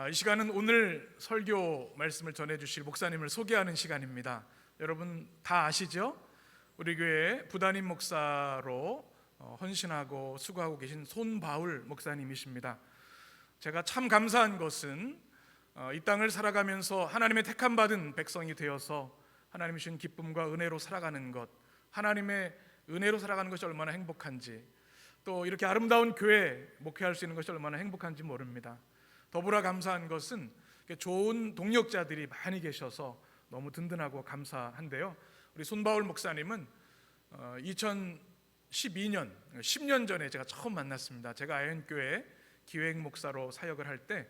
이 시간은 오늘 설교 말씀을 전해주실 목사님을 소개하는 시간입니다. 여러분 다 아시죠? 우리 교회 부담임 목사로 헌신하고 수고하고 계신 손바울 목사님이십니다. 제가 참 감사한 것은 이 땅을 살아가면서 하나님의 택함 받은 백성이 되어서 하나님이 주신 기쁨과 은혜로 살아가는 것, 하나님의 은혜로 살아가는 것이 얼마나 행복한지, 또 이렇게 아름다운 교회 목회할 수 있는 것이 얼마나 행복한지 모릅니다. 더불어 감사한 것은 좋은 동역자들이 많이 계셔서 너무 든든하고 감사한데요. 우리 손바울 목사님은 2012년 10년 전에 제가 처음 만났습니다. 제가 아현교회 기획 목사로 사역을 할 때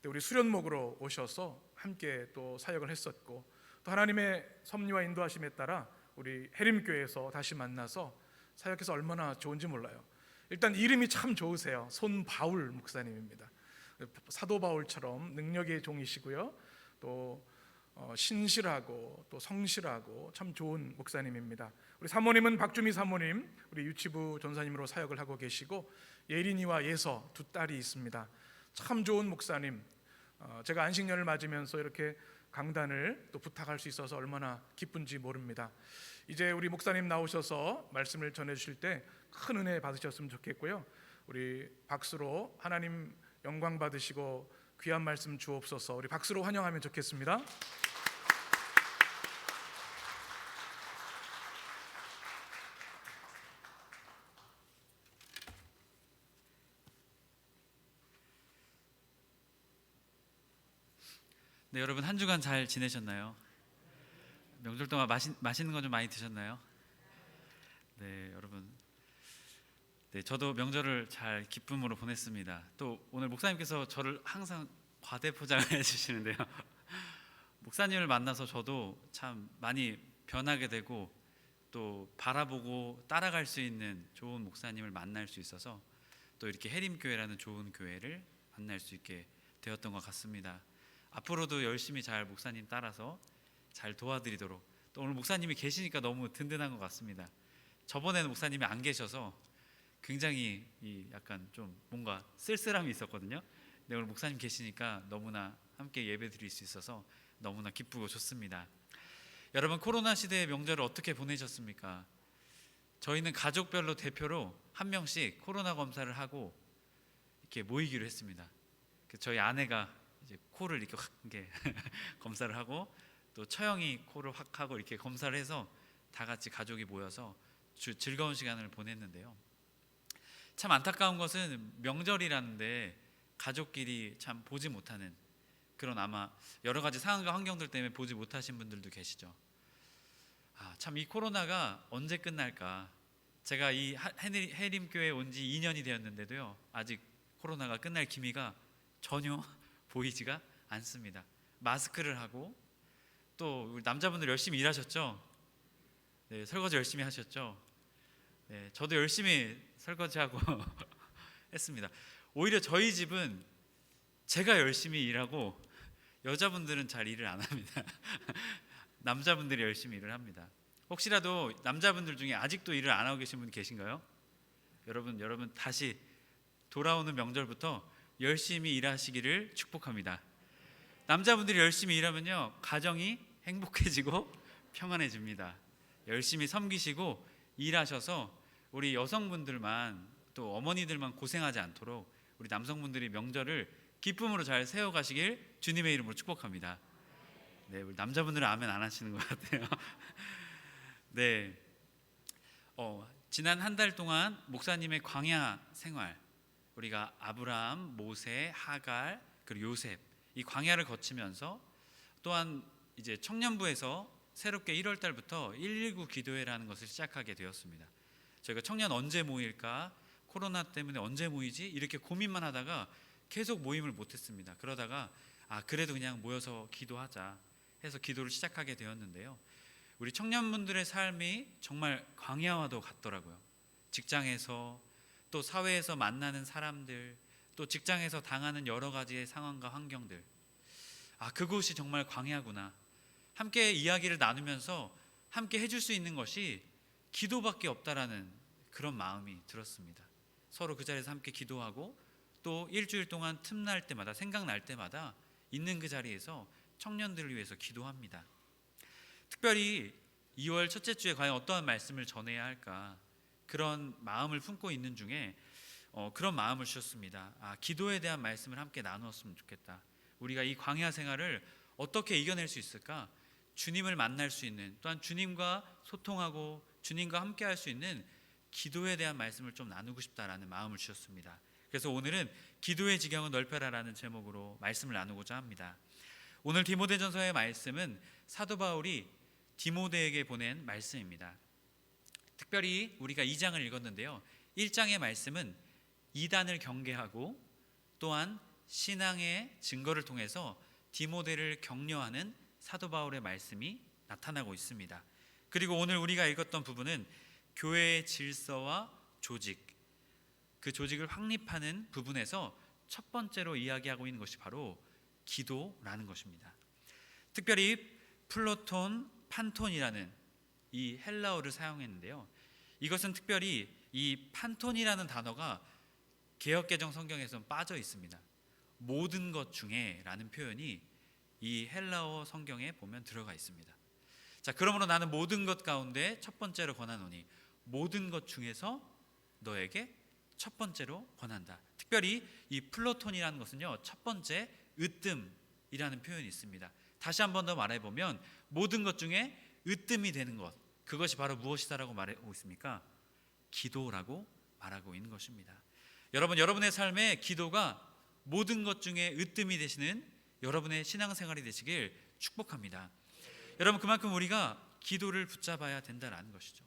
우리 수련목으로 오셔서 함께 또 사역을 했었고, 또 하나님의 섭리와 인도하심에 따라 우리 해림교회에서 다시 만나서 사역해서 얼마나 좋은지 몰라요. 일단 이름이 참 좋으세요. 손바울 목사님입니다. 사도 바울처럼 능력의 종이시고요, 또 신실하고 또 성실하고 참 좋은 목사님입니다. 우리 사모님은 박주미 사모님, 우리 유치부 전사님으로 사역을 하고 계시고, 예린이와 예서 두 딸이 있습니다. 참 좋은 목사님. 제가 안식년을 맞으면서 이렇게 강단을 또 부탁할 수 있어서 얼마나 기쁜지 모릅니다. 이제 우리 목사님 나오셔서 말씀을 전해주실 때 큰 은혜 받으셨으면 좋겠고요. 우리 박수로 하나님 영광 받으시고 귀한 말씀 주옵소서. 우리 박수로 환영하면 좋겠습니다. 네, 여러분 한 주간 잘 지내셨나요? 명절 동안 맛있는 거 좀 많이 드셨나요? 네, 여러분. 네, 저도 명절을 잘 기쁨으로 보냈습니다. 또 오늘 목사님께서 저를 항상 과대포장을 해주시는데요. 목사님을 만나서 저도 참 많이 변하게 되고, 또 바라보고 따라갈 수 있는 좋은 목사님을 만날 수 있어서 또 이렇게 해림교회라는 좋은 교회를 만날 수 있게 되었던 것 같습니다. 앞으로도 열심히 잘 목사님 따라서 잘 도와드리도록, 또 오늘 목사님이 계시니까 너무 든든한 것 같습니다. 저번에는 목사님이 안 계셔서 굉장히 약간 좀 뭔가 쓸쓸함이 있었거든요. 근데 오늘 목사님 계시니까 너무나 함께 예배 드릴 수 있어서 너무나 기쁘고 좋습니다. 여러분, 코로나 시대의 명절을 어떻게 보내셨습니까? 저희는 가족별로 대표로 한 명씩 코로나 검사를 하고 이렇게 모이기로 했습니다. 저희 아내가 이제 코를 이렇게 확 이렇게 검사를 하고, 또 처형이 코를 확 하고 이렇게 검사를 해서 다 같이 가족이 모여서 즐거운 시간을 보냈는데요. 참 안타까운 것은 명절이라는데 가족끼리 참 보지 못하는 그런, 아마 여러 가지 상황과 환경들 때문에 보지 못하신 분들도 계시죠. 참 이 코로나가 언제 끝날까? 제가 이 해림교회에 온 지 2년이 되었는데도요, 아직 코로나가 끝날 기미가 전혀 보이지가 않습니다. 마스크를 하고, 또 우리 남자분들 열심히 일하셨죠? 네, 설거지 열심히 하셨죠? 네, 저도 열심히 설거지하고 했습니다. 오히려 저희 집은 제가 열심히 일하고 여자분들은 잘 일을 안 합니다. 남자분들이 열심히 일을 합니다. 혹시라도 남자분들 중에 아직도 일을 안 하고 계신 분 계신가요? 여러분 다시 돌아오는 명절부터 열심히 일하시기를 축복합니다. 남자분들이 열심히 일하면요, 가정이 행복해지고 평안해집니다. 열심히 섬기시고 일하셔서 우리 여성분들만, 또 어머니들만 고생하지 않도록 우리 남성분들이 명절을 기쁨으로 잘 세워가시길 주님의 이름으로 축복합니다. 네, 우리 남자분들은 아멘 안 하시는 것 같아요. 네, 지난 한 달 동안 목사님의 광야 생활, 우리가 아브라함, 모세, 하갈, 그리고 요셉, 이 광야를 거치면서, 또한 이제 청년부에서 새롭게 1월 달부터 119 기도회라는 것을 시작하게 되었습니다. 저희가 청년 언제 모일까, 코로나 때문에 언제 모이지, 이렇게 고민만 하다가 계속 모임을 못했습니다. 그러다가 그래도 그냥 모여서 기도하자 해서 기도를 시작하게 되었는데요, 우리 청년분들의 삶이 정말 광야와도 같더라고요. 직장에서, 또 사회에서 만나는 사람들, 또 직장에서 당하는 여러 가지의 상황과 환경들, 그곳이 정말 광야구나. 함께 이야기를 나누면서 함께 해줄 수 있는 것이 기도밖에 없다라는 그런 마음이 들었습니다. 서로 그 자리에서 함께 기도하고, 또 일주일 동안 틈날 때마다 생각날 때마다 있는 그 자리에서 청년들을 위해서 기도합니다. 특별히 2월 첫째 주에 과연 어떠한 말씀을 전해야 할까 그런 마음을 품고 있는 중에 그런 마음을 주셨습니다. 기도에 대한 말씀을 함께 나누었으면 좋겠다. 우리가 이 광야 생활을 어떻게 이겨낼 수 있을까? 주님을 만날 수 있는, 또한 주님과 소통하고 주님과 함께 할 수 있는 기도에 대한 말씀을 좀 나누고 싶다라는 마음을 주셨습니다. 그래서 오늘은 기도의 지경을 넓혀라라는 제목으로 말씀을 나누고자 합니다. 오늘 디모데전서의 말씀은 사도 바울이 디모데에게 보낸 말씀입니다. 특별히 우리가 2장을 읽었는데요. 1장의 말씀은 이단을 경계하고 또한 신앙의 증거를 통해서 디모데를 격려하는 사도 바울의 말씀이 나타나고 있습니다. 그리고 오늘 우리가 읽었던 부분은 교회의 질서와 조직, 그 조직을 확립하는 부분에서 첫 번째로 이야기하고 있는 것이 바로 기도라는 것입니다. 특별히 플로톤, 판톤이라는 이 헬라어를 사용했는데요. 이것은 특별히 이 판톤이라는 단어가 개역개정 성경에서는 빠져 있습니다. 모든 것 중에 라는 표현이 이 헬라어 성경에 보면 들어가 있습니다. 자, 그러므로 나는 모든 것 가운데 첫 번째로 권하노니 모든 것 중에서 너에게 첫 번째로 권한다. 특별히 이 플로톤이라는 것은요, 첫 번째 으뜸이라는 표현이 있습니다. 다시 한 번 더 말해보면 모든 것 중에 으뜸이 되는 것, 그것이 바로 무엇이다라고 말하고 있습니까? 기도라고 말하고 있는 것입니다. 여러분, 여러분의 삶에 기도가 모든 것 중에 으뜸이 되시는 여러분의 신앙생활이 되시길 축복합니다. 여러분, 그만큼 우리가 기도를 붙잡아야 된다는 것이죠.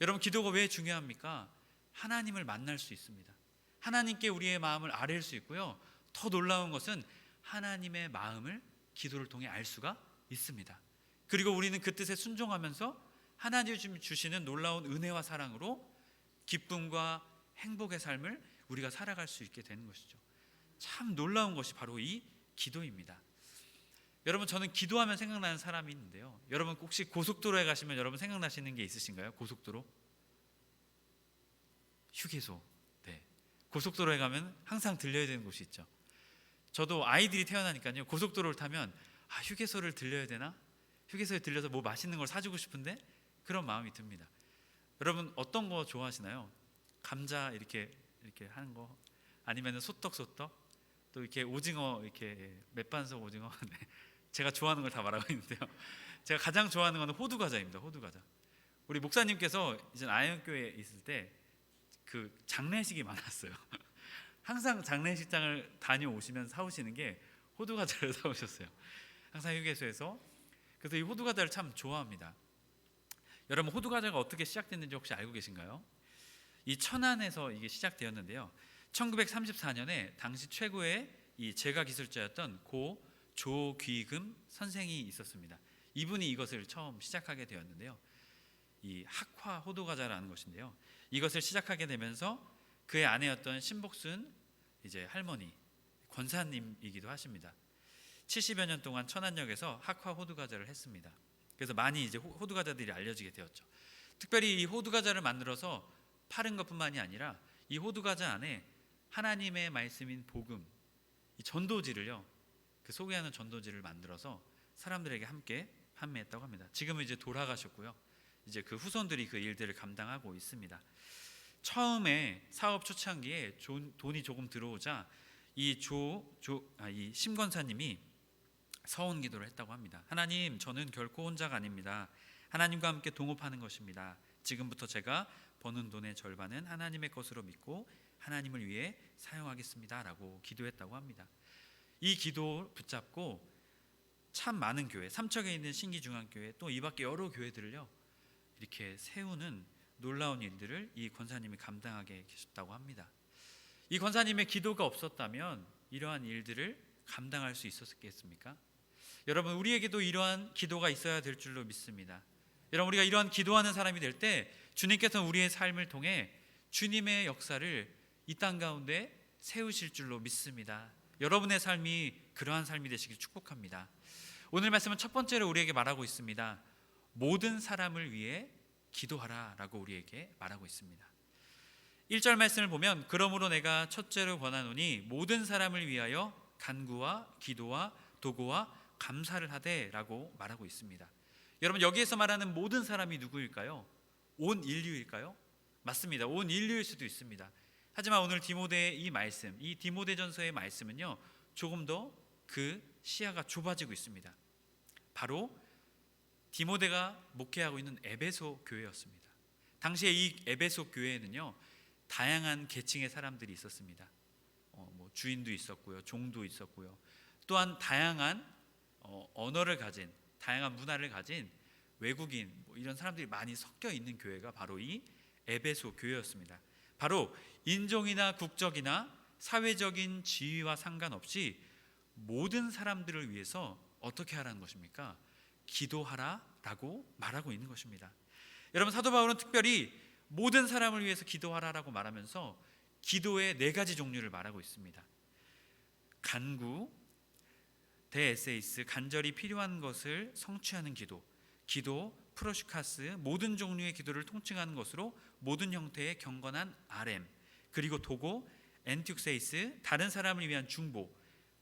여러분, 기도가 왜 중요합니까? 하나님을 만날 수 있습니다. 하나님께 우리의 마음을 아뢰일 수 있고요. 더 놀라운 것은 하나님의 마음을 기도를 통해 알 수가 있습니다. 그리고 우리는 그 뜻에 순종하면서 하나님이 주시는 놀라운 은혜와 사랑으로 기쁨과 행복의 삶을 우리가 살아갈 수 있게 되는 것이죠. 참 놀라운 것이 바로 이 기도입니다. 여러분, 저는 기도하면 생각나는 사람이 있는데요. 여러분 혹시 고속도로에 가시면 여러분 생각나시는 게 있으신가요? 고속도로? 휴게소. 네. 고속도로에 가면 항상 들려야 되는 곳이 있죠. 저도 아이들이 태어나니까요. 고속도로를 타면 휴게소를 들려야 되나? 휴게소에 들려서 뭐 맛있는 걸 사주고 싶은데 그런 마음이 듭니다. 여러분 어떤 거 좋아하시나요? 감자 이렇게 하는 거, 아니면 소떡 또 이렇게 오징어, 이렇게 맥반석 오징어. 네. 제가 좋아하는 걸 다 말하고 있는데요. 제가 가장 좋아하는 건 호두 과자입니다. 호두 과자. 우리 목사님께서 이제 아현교회에 있을 때 그 장례식이 많았어요. 항상 장례식장을 다녀오시면 사오시는 게 호두 과자를 사오셨어요. 항상 휴게소에서. 그래서 이 호두 과자를 참 좋아합니다. 여러분, 호두 과자가 어떻게 시작됐는지 혹시 알고 계신가요? 이 천안에서 이게 시작되었는데요. 1934년에 당시 최고의 이 제과 기술자였던 고 조귀금 선생이 있었습니다. 이분이 이것을 처음 시작하게 되었는데요. 이 학화 호두 과자라는 것인데요. 이것을 시작하게 되면서 그의 아내였던 신복순 이제 할머니, 권사님이기도 하십니다. 70여 년 동안 천안역에서 학화 호두 과자를 했습니다. 그래서 많이 이제 호두 과자들이 알려지게 되었죠. 특별히 이 호두 과자를 만들어서 파는 것뿐만이 아니라 이 호두 과자 안에 하나님의 말씀인 복음, 이 전도지를요, 그 소개하는 전도지를 만들어서 사람들에게 함께 판매했다고 합니다. 지금은 이제 돌아가셨고요. 이제 그 후손들이 그 일들을 감당하고 있습니다. 처음에 사업 초창기에 돈이 조금 들어오자 이 심권사님이 서원 기도를 했다고 합니다. 하나님, 저는 결코 혼자가 아닙니다. 하나님과 함께 동업하는 것입니다. 지금부터 제가 버는 돈의 절반은 하나님의 것으로 믿고 하나님을 위해 사용하겠습니다 라고 기도했다고 합니다. 이 기도 붙잡고 참 많은 교회, 삼척에 있는 신기중앙교회 또 이 밖에 여러 교회들을요 이렇게 세우는 놀라운 일들을 이 권사님이 감당하게 계셨다고 합니다. 이 권사님의 기도가 없었다면 이러한 일들을 감당할 수 있었겠습니까? 여러분, 우리에게도 이러한 기도가 있어야 될 줄로 믿습니다. 여러분, 우리가 이러한 기도하는 사람이 될 때 주님께서는 우리의 삶을 통해 주님의 역사를 이 땅 가운데 세우실 줄로 믿습니다. 여러분의 삶이 그러한 삶이 되시길 축복합니다. 오늘 말씀은 첫 번째로 우리에게 말하고 있습니다. 모든 사람을 위해 기도하라 라고 우리에게 말하고 있습니다. 1절 말씀을 보면 그러므로 내가 첫째로 권하노니 모든 사람을 위하여 간구와 기도와 도구와 감사를 하되라고 말하고 있습니다. 여러분, 여기에서 말하는 모든 사람이 누구일까요? 온 인류일까요? 맞습니다. 온 인류일 수도 있습니다. 하지만 오늘 디모데의 이 말씀, 이 디모데전서의 말씀은요, 조금 더 그 시야가 좁아지고 있습니다. 바로 디모데가 목회하고 있는 에베소 교회였습니다. 당시에 이 에베소 교회에는요, 다양한 계층의 사람들이 있었습니다. 주인도 있었고요, 종도 있었고요, 또한 다양한 언어를 가진, 다양한 문화를 가진 외국인, 이런 사람들이 많이 섞여 있는 교회가 바로 이 에베소 교회였습니다. 바로 인종이나 국적이나 사회적인 지위와 상관없이 모든 사람들을 위해서 어떻게 하라는 것입니까? 기도하라라고 말하고 있는 것입니다. 여러분, 사도 바울은 특별히 모든 사람을 위해서 기도하라라고 말하면서 기도의 4가지 종류를 말하고 있습니다. 간구, 데에세이스, 간절히 필요한 것을 성취하는 기도, 기도, 프로시카스, 모든 종류의 기도를 통칭하는 것으로 모든 형태의 경건한 RM, 그리고 도고, 엔티육세이스, 다른 사람을 위한 중보,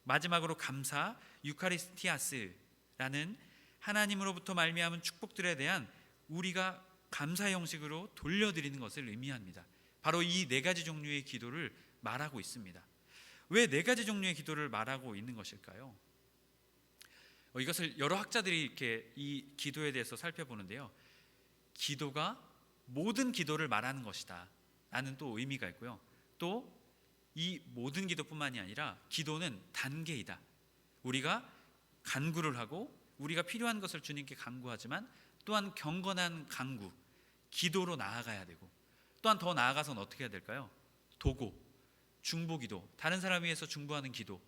마지막으로 감사, 유카리스티아스라는 하나님으로부터 말미암은 축복들에 대한 우리가 감사 형식으로 돌려드리는 것을 의미합니다. 바로 이 4가지 종류의 기도를 말하고 있습니다. 왜 4가지 종류의 기도를 말하고 있는 것일까요? 이것을 여러 학자들이 이렇게 이 기도에 대해서 살펴보는데요, 기도가 모든 기도를 말하는 것이다 라는 또 의미가 있고요, 또 이 모든 기도뿐만이 아니라 기도는 단계이다. 우리가 간구를 하고 우리가 필요한 것을 주님께 간구하지만 또한 경건한 간구, 기도로 나아가야 되고, 또한 더 나아가서는 어떻게 해야 될까요? 도고, 중보기도, 다른 사람 위해서 중보하는 기도,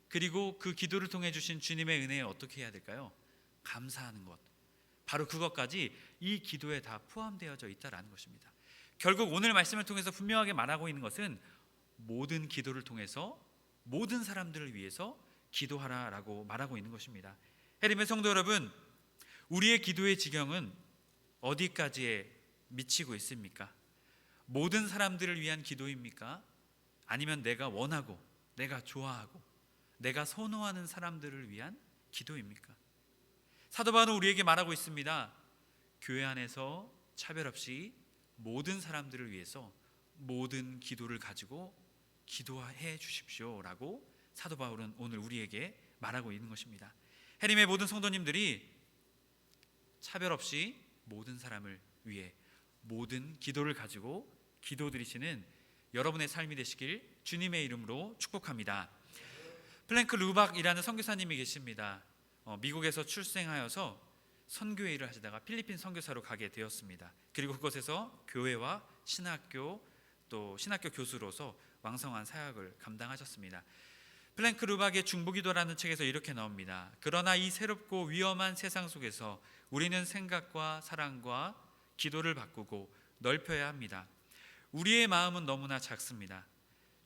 그리고 그 기도를 통해 주신 주님의 은혜에 어떻게 해야 될까요? 감사하는 것. 바로 그것까지 이 기도에 다 포함되어져 있다라는 것입니다. 결국 오늘 말씀을 통해서 분명하게 말하고 있는 것은 모든 기도를 통해서 모든 사람들을 위해서 기도하라라고 말하고 있는 것입니다. 해림의 성도 여러분, 우리의 기도의 지경은 어디까지에 미치고 있습니까? 모든 사람들을 위한 기도입니까? 아니면 내가 원하고 내가 좋아하고 내가 선호하는 사람들을 위한 기도입니까? 사도 바울은 우리에게 말하고 있습니다. 교회 안에서 차별 없이 모든 사람들을 위해서 모든 기도를 가지고 기도해 주십시오 라고 사도 바울은 오늘 우리에게 말하고 있는 것입니다. 해림의 모든 성도님들이 차별 없이 모든 사람을 위해 모든 기도를 가지고 기도드리시는 여러분의 삶이 되시길 주님의 이름으로 축복합니다. 플랭크 루박이라는 선교사님이 계십니다. 미국에서 출생하여서 선교회 일을 하시다가 필리핀 선교사로 가게 되었습니다. 그리고 그곳에서 교회와 신학교, 또 신학교 교수로서 왕성한 사역을 감당하셨습니다. 플랭크 루박의 중보기도라는 책에서 이렇게 나옵니다. 그러나 이 새롭고 위험한 세상 속에서 우리는 생각과 사랑과 기도를 바꾸고 넓혀야 합니다. 우리의 마음은 너무나 작습니다.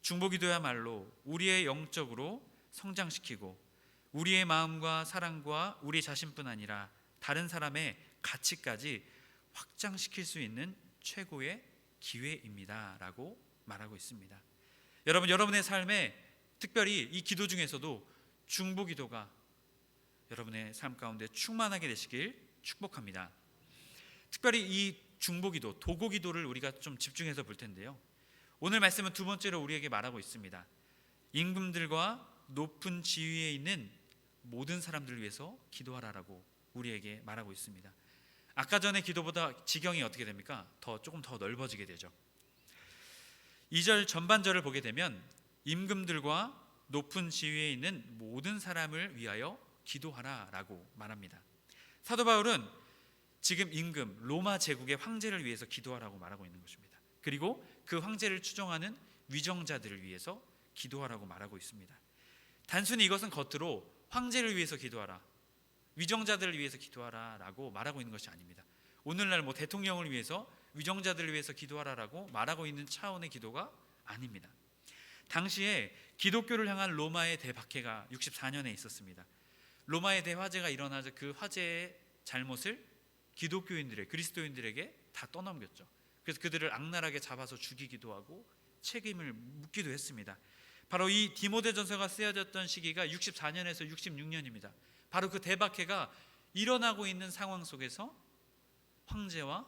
중보기도야말로 우리의 영적으로 성장시키고 우리의 마음과 사랑과 우리 자신뿐 아니라 다른 사람의 가치까지 확장시킬 수 있는 최고의 기회입니다 라고 말하고 있습니다. 여러분, 여러분의 삶에 특별히 이 기도 중에서도 중보기도가 여러분의 삶 가운데 충만하게 되시길 축복합니다. 특별히 이 중보기도, 도고기도를 우리가 좀 집중해서 볼 텐데요, 오늘 말씀은 두 번째로 우리에게 말하고 있습니다. 임금들과 높은 지위에 있는 모든 사람들을 위해서 기도하라라고 우리에게 말하고 있습니다. 아까 전의 기도보다 지경이 어떻게 됩니까? 조금 더 넓어지게 되죠. 2절 전반절을 보게 되면 임금들과 높은 지위에 있는 모든 사람을 위하여 기도하라라고 말합니다. 사도 바울은 지금 임금, 로마 제국의 황제를 위해서 기도하라고 말하고 있는 것입니다. 그리고 그 황제를 추종하는 위정자들을 위해서 기도하라고 말하고 있습니다. 단순히 이것은 겉으로 황제를 위해서 기도하라, 위정자들을 위해서 기도하라라고 말하고 있는 것이 아닙니다. 오늘날 대통령을 위해서, 위정자들을 위해서 기도하라라고 말하고 있는 차원의 기도가 아닙니다. 당시에 기독교를 향한 로마의 대박해가 64년에 있었습니다. 로마의 대화재가 일어나자 그 화재의 잘못을 기독교인들의, 그리스도인들에게 다 떠넘겼죠. 그래서 그들을 악랄하게 잡아서 죽이기도 하고 책임을 묻기도 했습니다. 바로 이 디모데전서가 쓰여졌던 시기가 64년에서 66년입니다. 바로 그 대박해가 일어나고 있는 상황 속에서 황제와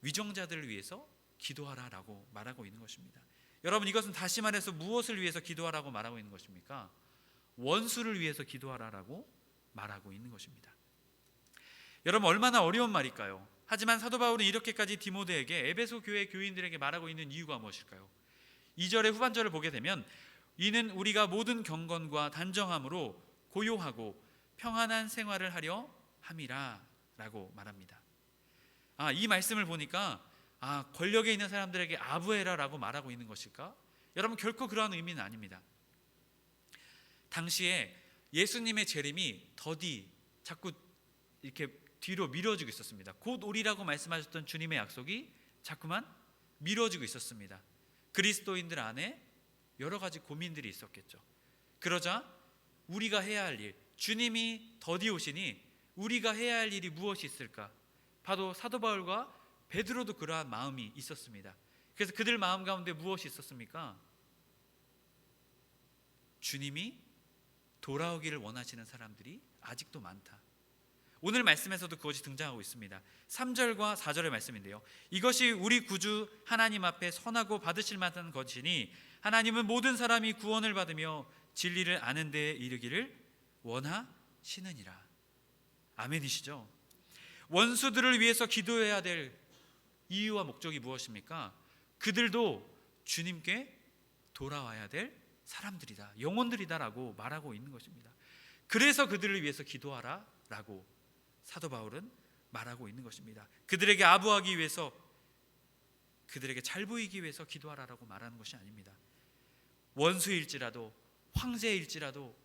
위정자들을 위해서 기도하라라고 말하고 있는 것입니다. 여러분, 이것은 다시 말해서 무엇을 위해서 기도하라고 말하고 있는 것입니까? 원수를 위해서 기도하라라고 말하고 있는 것입니다. 여러분, 얼마나 어려운 말일까요? 하지만 사도 바울은 이렇게까지 디모데에게, 에베소 교회 교인들에게 말하고 있는 이유가 무엇일까요? 2절의 후반절을 보게 되면 이는 우리가 모든 경건과 단정함으로 고요하고 평안한 생활을 하려 함이라 라고 말합니다. 이 말씀을 보니까 권력에 있는 사람들에게 아부해라 라고 말하고 있는 것일까? 여러분, 결코 그러한 의미는 아닙니다. 당시에 예수님의 재림이 더디 자꾸 이렇게 뒤로 미뤄지고 있었습니다. 곧 오리라고 말씀하셨던 주님의 약속이 자꾸만 미뤄지고 있었습니다. 그리스도인들 안에 여러 가지 고민들이 있었겠죠. 그러자 우리가 해야 할 일, 주님이 더디 오시니 우리가 해야 할 일이 무엇이 있을까? 바로 사도 바울과 베드로도 그러한 마음이 있었습니다. 그래서 그들 마음 가운데 무엇이 있었습니까? 주님이 돌아오기를 원하시는 사람들이 아직도 많다. 오늘 말씀에서도 그것이 등장하고 있습니다. 3절과 4절의 말씀인데요, 이것이 우리 구주 하나님 앞에 선하고 받으실 만한 것이니 하나님은 모든 사람이 구원을 받으며 진리를 아는 데에 이르기를 원하시느니라. 아멘이시죠? 원수들을 위해서 기도해야 될 이유와 목적이 무엇입니까? 그들도 주님께 돌아와야 될 사람들이다, 영혼들이다라고 말하고 있는 것입니다. 그래서 그들을 위해서 기도하라 라고 사도 바울은 말하고 있는 것입니다. 그들에게 아부하기 위해서, 그들에게 잘 보이기 위해서 기도하라라고 말하는 것이 아닙니다. 원수일지라도, 황제일지라도,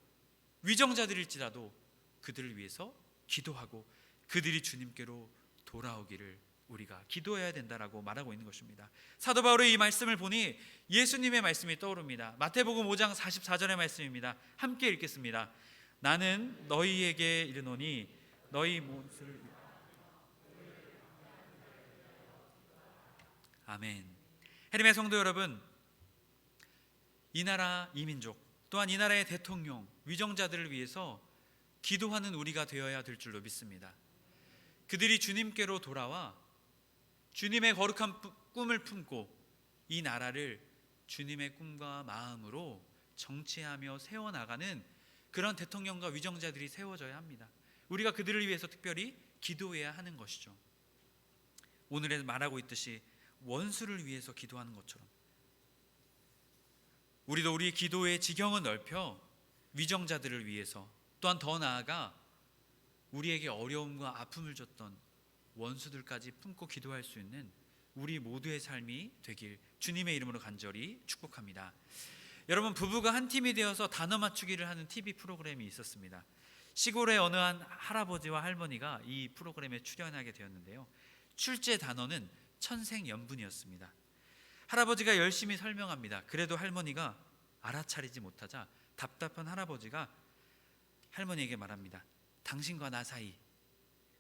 위정자들일지라도 그들을 위해서 기도하고 그들이 주님께로 돌아오기를 우리가 기도해야 된다라고 말하고 있는 것입니다. 사도 바울의 이 말씀을 보니 예수님의 말씀이 떠오릅니다. 마태복음 5장 44절의 말씀입니다. 함께 읽겠습니다. 나는 너희에게 이르노니 너희 원수를, 아멘. 해림의 성도 여러분, 이 나라, 이 민족, 또한 이 나라의 대통령, 위정자들을 위해서 기도하는 우리가 되어야 될 줄로 믿습니다. 그들이 주님께로 돌아와 주님의 거룩한 꿈을 품고 이 나라를 주님의 꿈과 마음으로 정치하며 세워나가는 그런 대통령과 위정자들이 세워져야 합니다. 우리가 그들을 위해서 특별히 기도해야 하는 것이죠. 오늘에 말하고 있듯이 원수를 위해서 기도하는 것처럼 우리도 우리 기도의 지경을 넓혀 위정자들을 위해서, 또한 더 나아가 우리에게 어려움과 아픔을 줬던 원수들까지 품고 기도할 수 있는 우리 모두의 삶이 되길 주님의 이름으로 간절히 축복합니다. 여러분, 부부가 한 팀이 되어서 단어 맞추기를 하는 TV 프로그램이 있었습니다. 시골의 어느 한 할아버지와 할머니가 이 프로그램에 출연하게 되었는데요, 출제 단어는 천생연분이었습니다. 할아버지가 열심히 설명합니다. 그래도 할머니가 알아차리지 못하자 답답한 할아버지가 할머니에게 말합니다. 당신과 나 사이.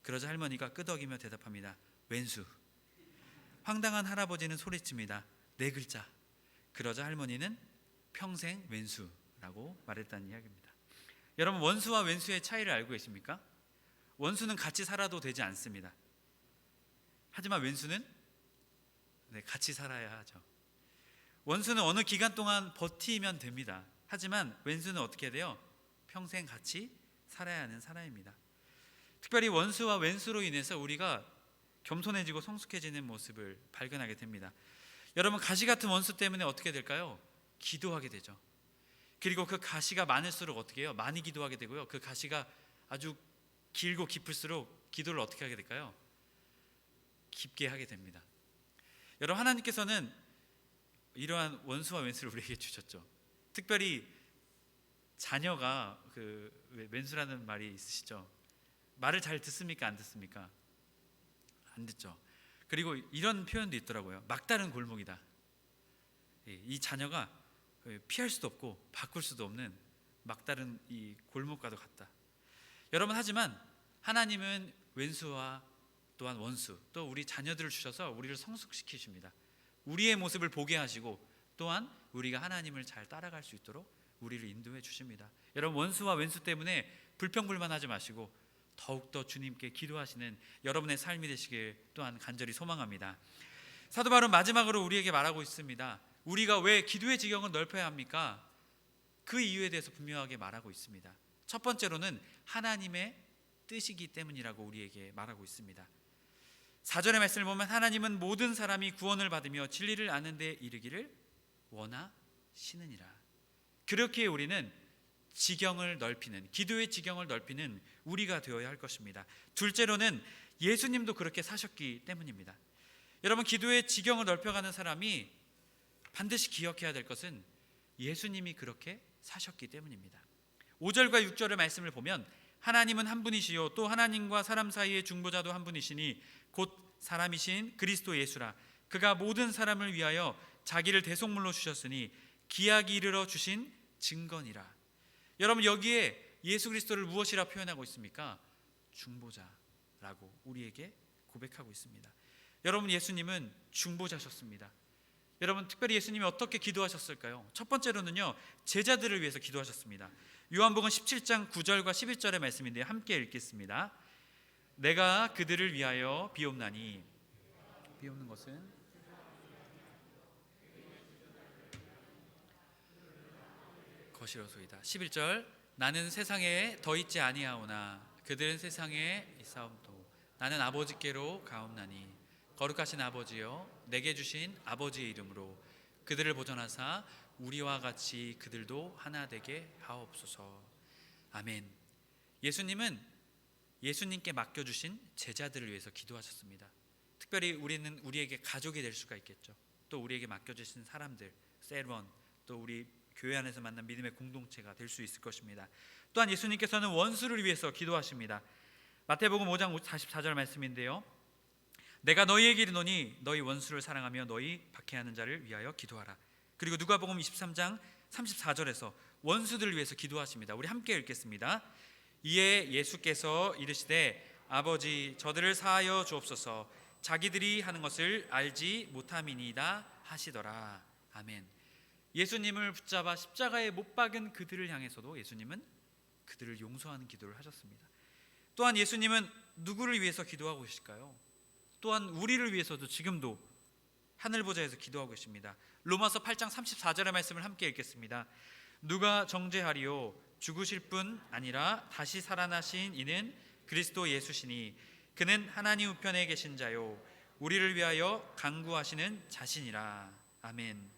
그러자 할머니가 끄덕이며 대답합니다. 왼수. 황당한 할아버지는 소리칩니다. 네 글자. 그러자 할머니는 평생 왼수라고 말했다는 이야기입니다. 여러분, 원수와 왼수의 차이를 알고 계십니까? 원수는 같이 살아도 되지 않습니다. 하지만 왼수는 같이 살아야 하죠. 원수는 어느 기간 동안 버티면 됩니다. 하지만 왼수는 어떻게 돼요? 평생 같이 살아야 하는 사람입니다. 특별히 원수와 왼수로 인해서 우리가 겸손해지고 성숙해지는 모습을 발견하게 됩니다. 여러분, 가시 같은 원수 때문에 어떻게 될까요? 기도하게 되죠. 그리고 그 가시가 많을수록 어떻게 해요? 많이 기도하게 되고요. 그 가시가 아주 길고 깊을수록 기도를 어떻게 하게 될까요? 깊게 하게 됩니다. 여러분, 하나님께서는 이러한 원수와 왼수를 우리에게 주셨죠. 특별히 자녀가 왼수라는 말이 있으시죠? 말을 잘 듣습니까? 안 듣습니까? 안 듣죠. 그리고 이런 표현도 있더라고요. 막다른 골목이다. 이 자녀가 피할 수도 없고 바꿀 수도 없는 막다른 이 골목과도 같다. 여러분, 하지만 하나님은 왼수와 또한 원수, 또 우리 자녀들을 주셔서 우리를 성숙시키십니다. 우리의 모습을 보게 하시고 또한 우리가 하나님을 잘 따라갈 수 있도록 우리를 인도해 주십니다. 여러분, 원수와 왼수 때문에 불평불만하지 마시고 더욱더 주님께 기도하시는 여러분의 삶이 되시길 또한 간절히 소망합니다. 사도 바울은 마지막으로 우리에게 말하고 있습니다. 우리가 왜 기도의 지경을 넓혀야 합니까? 그 이유에 대해서 분명하게 말하고 있습니다. 첫 번째로는 하나님의 뜻이기 때문이라고 우리에게 말하고 있습니다. 4절의 말씀을 보면 하나님은 모든 사람이 구원을 받으며 진리를 아는 데 이르기를 원하시느니라. 그렇게 우리는 지경을 넓히는, 기도의 지경을 넓히는 우리가 되어야 할 것입니다. 둘째로는 예수님도 그렇게 사셨기 때문입니다. 여러분, 기도의 지경을 넓혀가는 사람이 반드시 기억해야 될 것은 예수님이 그렇게 사셨기 때문입니다. 5절과 6절의 말씀을 보면 하나님은 한 분이시요 또 하나님과 사람 사이의 중보자도 한 분이시니 곧 사람이신 그리스도 예수라. 그가 모든 사람을 위하여 자기를 대속물로 주셨으니 기약이 이르러 주신 증거니라. 여러분, 여기에 예수 그리스도를 무엇이라 표현하고 있습니까? 중보자라고 우리에게 고백하고 있습니다. 여러분, 예수님은 중보자셨습니다. 여러분, 특별히 예수님이 어떻게 기도하셨을까요? 첫 번째로는요, 제자들을 위해서 기도하셨습니다. 요한복음 17장 9절과 11절의 말씀인데 함께 읽겠습니다. 내가 그들을 위하여 비옵나니, 비옵는 것은 거시로소이다. 11절, 나는 세상에 더 있지 아니하오나 그들은 세상에 있사옵도 나는 아버지께로 가옵나니 거룩하신 아버지여, 내게 주신 아버지의 이름으로 그들을 보존하사 우리와 같이 그들도 하나 되게 하옵소서. 아멘. 예수님은 예수님께 맡겨주신 제자들을 위해서 기도하셨습니다. 특별히 우리는 우리에게 가족이 될 수가 있겠죠. 또 우리에게 맡겨주신 사람들, 셀원, 또 우리 교회 안에서 만난 믿음의 공동체가 될 수 있을 것입니다. 또한 예수님께서는 원수를 위해서 기도하십니다. 마태복음 5장 44절 말씀인데요, 내가 너희에게 이르노니 너희 원수를 사랑하며 너희 박해하는 자를 위하여 기도하라. 그리고 누가복음 23장 34절에서 원수들을 위해서 기도하십니다. 우리 함께 읽겠습니다. 이에 예수께서 이르시되 아버지, 저들을 사하여 주옵소서. 자기들이 하는 것을 알지 못함이니이다 하시더라. 아멘. 예수님을 붙잡아 십자가에 못 박은 그들을 향해서도 예수님은 그들을 용서하는 기도를 하셨습니다. 또한 예수님은 누구를 위해서 기도하고 계실까요? 또한 우리를 위해서도 지금도 하늘 보좌에서 기도하고 계십니다. 로마서 8장 34절의 말씀을 함께 읽겠습니다. 누가 정죄하리요? 죽으실 뿐 아니라 다시 살아나신 이는 그리스도 예수시니 그는 하나님 우편에 계신 자요 우리를 위하여 간구하시는 자신이라. 아멘.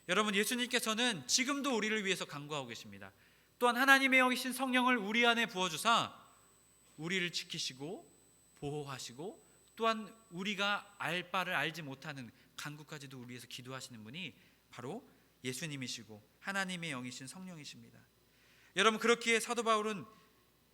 여러분, 예수님께서는 지금도 우리를 위해서 간구하고 계십니다. 또한 하나님의 영이신 성령을 우리 안에 부어주사 우리를 지키시고 보호하시고 또한 우리가 알 바를 알지 못하는 간구까지도 우리 위해서 기도하시는 분이 바로 예수님이시고 하나님의 영이신 성령이십니다. 여러분, 그렇기에 사도 바울은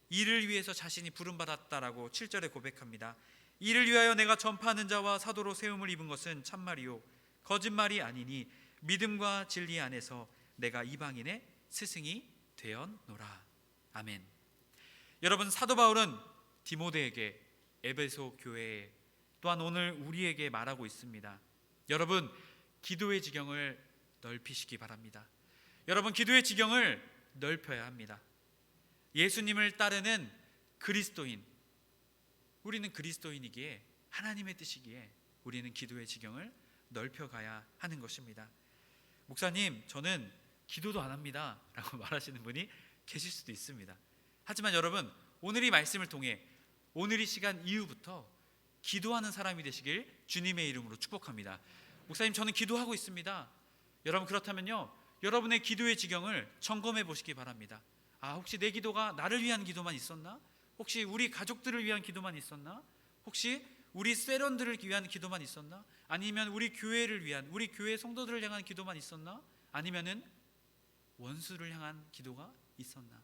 이를 위해서 자신이 부름받았다라고 7절에 고백합니다. 이를 위하여 내가 전파하는 자와 사도로 세움을 입은 것은 참말이요 거짓말이 아니니 믿음과 진리 안에서 내가 이방인의 스승이 되었노라. 아멘. 여러분, 사도 바울은 디모데에게, 에베소 교회에, 또한 오늘 우리에게 말하고 있습니다. 여러분, 기도의 지경을 넓히시기 바랍니다. 여러분, 기도의 지경을 넓혀야 합니다. 예수님을 따르는 그리스도인, 우리는 그리스도인이기에 하나님의 뜻이기에 우리는 기도의 지경을 넓혀가야 하는 것입니다. 목사님, 저는 기도도 안 합니다 라고 말하시는 분이 계실 수도 있습니다. 하지만 여러분, 오늘 이 말씀을 통해 오늘 이 시간 이후부터 기도하는 사람이 되시길 주님의 이름으로 축복합니다. 목사님, 저는 기도하고 있습니다. 여러분, 그렇다면요, 여러분의 기도의 지경을 점검해 보시기 바랍니다. 혹시 내 기도가 나를 위한 기도만 있었나? 혹시 우리 가족들을 위한 기도만 있었나? 혹시 우리 세련들을 위한 기도만 있었나? 아니면 우리 교회를 위한, 우리 교회 성도들을 향한 기도만 있었나? 아니면은 원수를 향한 기도가 있었나?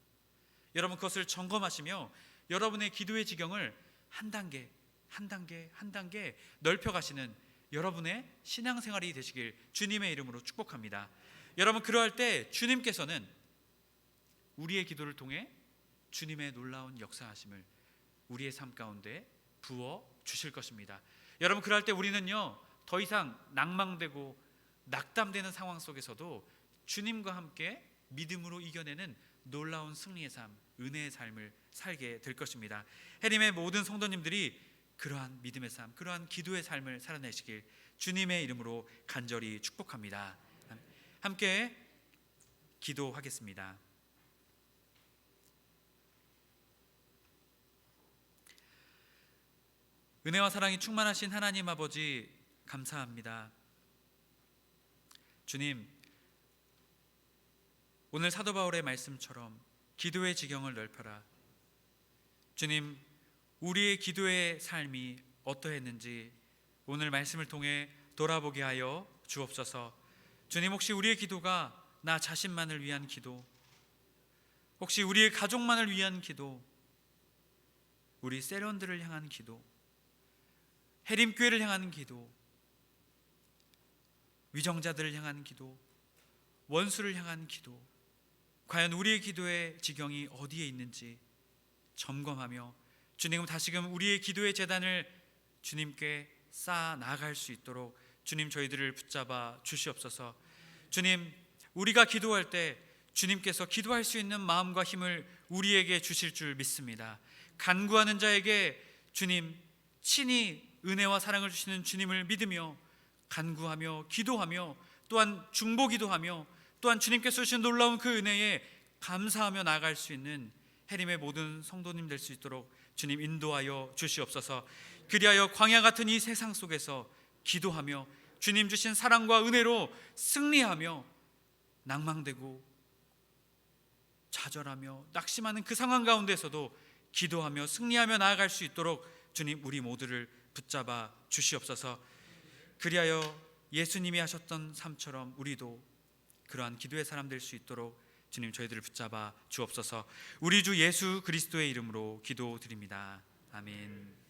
여러분, 그것을 점검하시며 여러분의 기도의 지경을 한 단계 한 단계 한 단계 넓혀가시는 여러분의 신앙생활이 되시길 주님의 이름으로 축복합니다. 여러분, 그러할 때 주님께서는 우리의 기도를 통해 주님의 놀라운 역사하심을 우리의 삶 가운데 부어 주실 것입니다. 여러분, 그럴 때 우리는요 더 이상 낭망되고 낙담되는 상황 속에서도 주님과 함께 믿음으로 이겨내는 놀라운 승리의 삶, 은혜의 삶을 살게 될 것입니다. 해림의 모든 성도님들이 그러한 믿음의 삶, 그러한 기도의 삶을 살아내시길 주님의 이름으로 간절히 축복합니다. 함께 기도하겠습니다. 은혜와 사랑이 충만하신 하나님 아버지, 감사합니다. 주님, 오늘 사도 바울의 말씀처럼 기도의 지경을 넓혀라. 주님, 우리의 기도의 삶이 어떠했는지 오늘 말씀을 통해 돌아보게 하여 주옵소서. 주님, 혹시 우리의 기도가 나 자신만을 위한 기도, 혹시 우리의 가족만을 위한 기도, 우리 세련들을 향한 기도, 해림교회를 향한 기도, 위정자들을 향한 기도, 원수를 향한 기도, 과연 우리의 기도의 지경이 어디에 있는지 점검하며 주님, 다시금 우리의 기도의 제단을 주님께 쌓아 나아갈 수 있도록 주님, 저희들을 붙잡아 주시옵소서. 주님, 우리가 기도할 때 주님께서 기도할 수 있는 마음과 힘을 우리에게 주실 줄 믿습니다. 간구하는 자에게 주님 친히 은혜와 사랑을 주시는 주님을 믿으며 간구하며 기도하며 또한 중보기도하며 또한 주님께서 주신 놀라운 그 은혜에 감사하며 나아갈 수 있는 해림의 모든 성도님 될 수 있도록 주님 인도하여 주시옵소서. 그리하여 광야 같은 이 세상 속에서 기도하며 주님 주신 사랑과 은혜로 승리하며 낭망되고 좌절하며 낙심하는 그 상황 가운데서도 기도하며 승리하며 나아갈 수 있도록 주님 우리 모두를 붙잡아 주시옵소서. 그리하여 예수님이 하셨던 삶처럼 우리도 그러한 기도의 사람 될 수 있도록 주님 저희들을 붙잡아 주옵소서. 우리 주 예수 그리스도의 이름으로 기도드립니다. 아멘.